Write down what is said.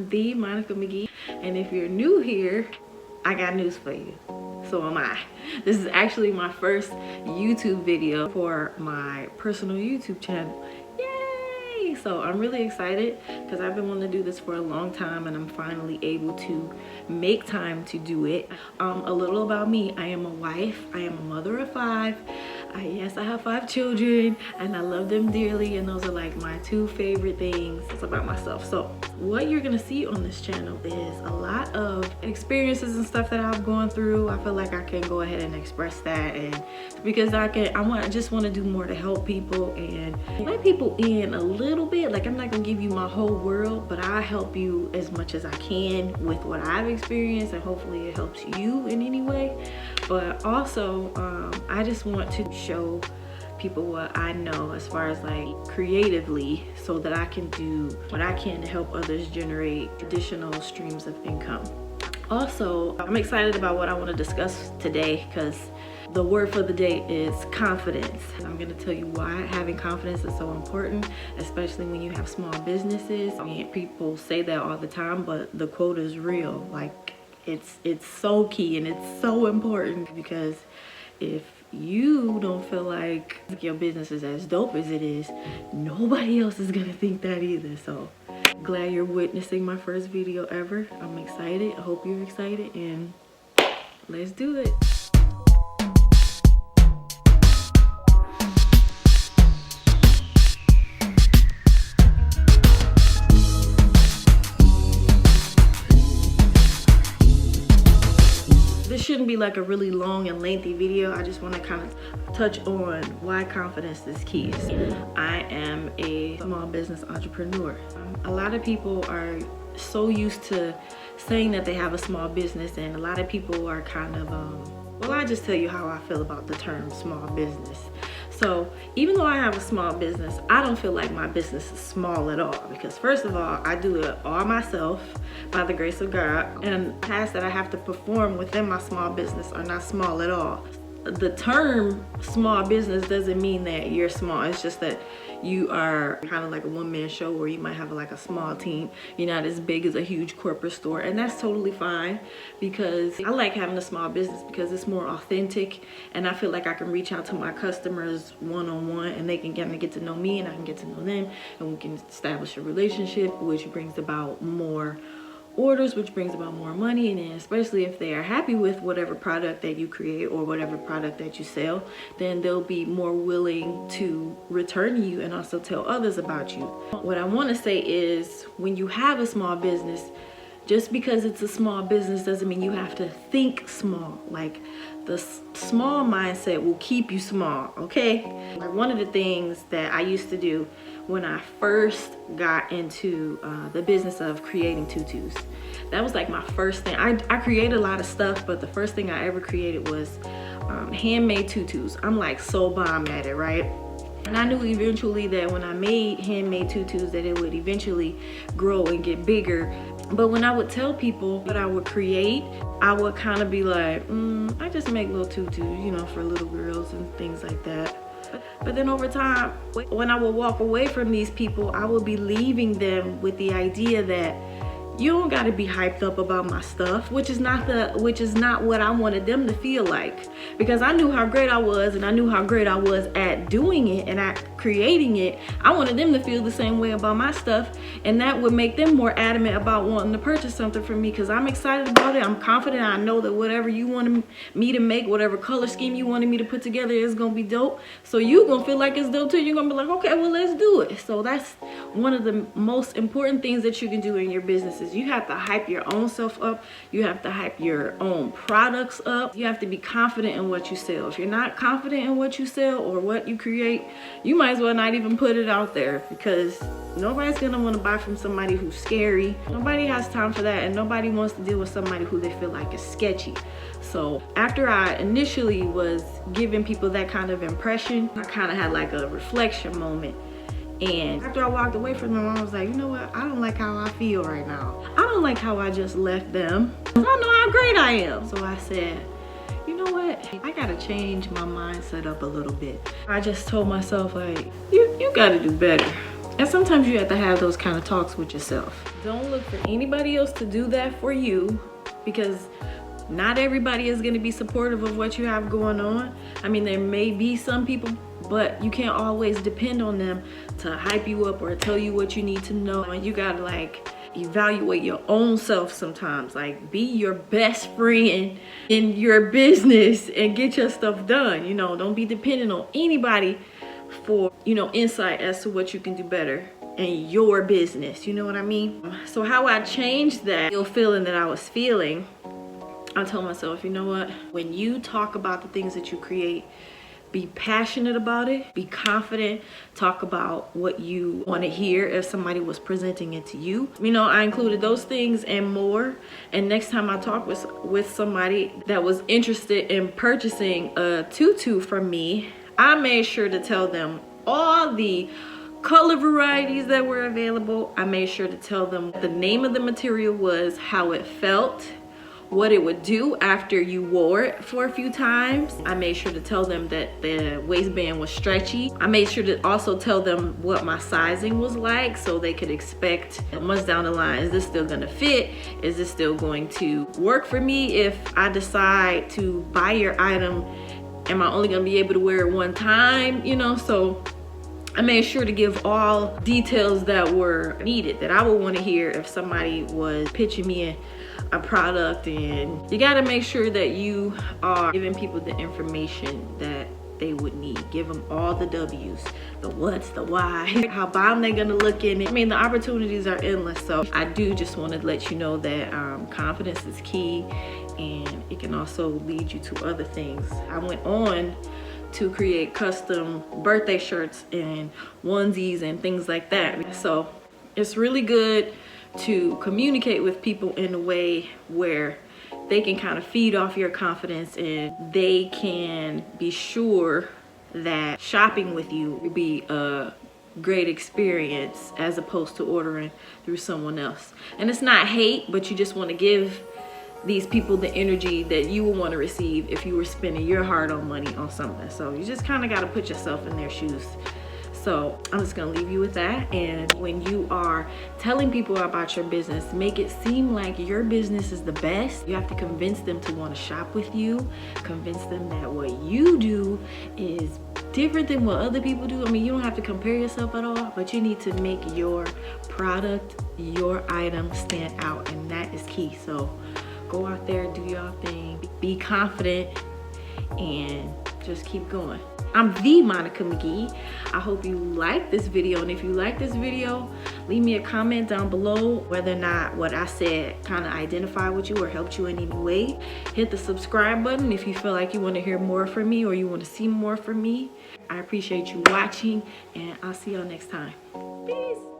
I'm TheeMonicaMcGee, and if you're new here, I got news for you. So am I. This is actually my first YouTube video for my personal YouTube channel. Yay! So I'm really excited because I've been wanting to do this for a long time and I'm finally able to make time to do it. A little about me. I am a wife. I am a mother of 5. Yes, I have 5 children and I love them dearly, and those are like my 2 favorite things about myself. So what you're gonna see on this channel is a lot of experiences and stuff that I've gone through. I feel like I can go ahead and express that, and because I just want to do more to help people and let people in a little bit. Like, I'm not gonna give you my whole world, but I help you as much as I can with what I've experienced, and hopefully it helps you in any way. But also I just want to show people what I know as far as like creatively, so that I can do what I can to help others generate additional streams of income. Also, I'm excited about what I want to discuss today because the word for the day is confidence. I'm going to tell you why having confidence is so important, especially when you have small businesses. I mean, people say that all the time, but the quote is real. Like, it's so key and it's so important, because if you don't feel like your business is as dope as it is, nobody else is gonna think that either. So glad you're witnessing my first video ever. I'm excited. I hope you're excited, and let's do it. This shouldn't be like a really long and lengthy video. I just want to kind of touch on why confidence is key. I am a small business entrepreneur. A lot of people are so used to saying that they have a small business, and a lot of people are kind of well, I just tell you how I feel about the term small business. So even though I have a small business, I don't feel like my business is small at all, because first of all, I do it all myself by the grace of God, and tasks that I have to perform within my small business are not small at all. The term small business doesn't mean that you're small. It's just that you are kind of like a one-man show where you might have like a small team. You're not as big as a huge corporate store, and that's totally fine, because I like having a small business because it's more authentic, and I feel like I can reach out to my customers one-on-one, and they can get to know me and I can get to know them, and we can establish a relationship, which brings about more orders, which brings about more money. And then especially if they are happy with whatever product that you create or whatever product that you sell, then they'll be more willing to return you and also tell others about you. What I want to say is, when you have a small business, just because it's a small business doesn't mean you have to think small. Like, the small mindset will keep you small, okay? Like, one of the things that I used to do when I first got into the business of creating tutus, that was like my first thing. I created a lot of stuff, but the first thing I ever created was handmade tutus. I'm like so bomb at it, right? And I knew eventually that when I made handmade tutus that it would eventually grow and get bigger. But when I would tell people what I would create, I would kind of be like, I just make little tutus, you know, for little girls and things like that. But then over time, when I would walk away from these people, I would be leaving them with the idea that you don't got to be hyped up about my stuff, which is not what I wanted them to feel like, because I knew how great I was, and I knew how great I was at doing it and at creating it. I wanted them to feel the same way about my stuff, and that would make them more adamant about wanting to purchase something from me, because I'm excited about it. I'm confident. I know that whatever you wanted me to make, whatever color scheme you wanted me to put together, is gonna be dope. So you're gonna feel like it's dope too. You're gonna be like, okay, well, let's do it. So that's one of the most important things that you can do in your business. You have to hype your own self up. You have to hype your own products up. You have to be confident in what you sell. If you're not confident in what you sell or what you create, you might as well not even put it out there, because nobody's gonna want to buy from somebody who's scary. Nobody has time for that, and nobody wants to deal with somebody who they feel like is sketchy. So after I initially was giving people that kind of impression, I kind of had like a reflection moment. And after I walked away from them, I was like, you know what? I don't like how I feel right now. I don't like how I just left them. I don't know how great I am. So I said, you know what? I gotta change my mindset up a little bit. I just told myself, like, you gotta do better. And sometimes you have to have those kind of talks with yourself. Don't look for anybody else to do that for you, because not everybody is going to be supportive of what you have going on. I mean, there may be some people, but you can't always depend on them to hype you up or tell you what you need to know. And you gotta like evaluate your own self sometimes. Like, be your best friend in your business and get your stuff done. You know, don't be dependent on anybody for, you know, insight as to what you can do better in your business. You know what I mean? So how I changed that feeling that I was feeling, I told myself, you know what? When you talk about the things that you create, be passionate about it, be confident, talk about what you want to hear if somebody was presenting it to you. You know, I included those things and more. And next time I talk with somebody that was interested in purchasing a tutu from me, I made sure to tell them all the color varieties that were available. I made sure to tell them the name of the material was, how it felt, what it would do after you wore it for a few times. I made sure to tell them that the waistband was stretchy. I made sure to also tell them what my sizing was like, so they could expect months down the line, is this still gonna fit? Is this still going to work for me if I decide to buy your item? Am I only gonna be able to wear it one time? You know, so I made sure to give all details that were needed, that I would want to hear if somebody was pitching me a product. And you got to make sure that you are giving people the information that they would need. Give them all the W's, the what's, the why, how bomb they're gonna look in it. I mean, the opportunities are endless. So I do just want to let you know that confidence is key, and it can also lead you to other things. I went on to create custom birthday shirts and onesies and things like that. So it's really good to communicate with people in a way where they can kind of feed off your confidence, and they can be sure that shopping with you will be a great experience as opposed to ordering through someone else. And it's not hate, but you just want to give these people the energy that you would want to receive if you were spending your hard-earned money on something. So you just kind of got to put yourself in their shoes. So I'm just gonna leave you with that. And when you are telling people about your business, make it seem like your business is the best. You have to convince them to want to shop with you, convince them that what you do is different than what other people do. I mean, you don't have to compare yourself at all, but you need to make your product, your item stand out, and that is key. So go out there, do your thing, be confident, and just keep going. I'm TheeMonicaMcGee. I hope you like this video, and if you like this video, leave me a comment down below whether or not what I said kind of identified with you or helped you in any way. Hit the subscribe button if you feel like you want to hear more from me or you want to see more from me. I appreciate you watching, and I'll see y'all next time. Peace.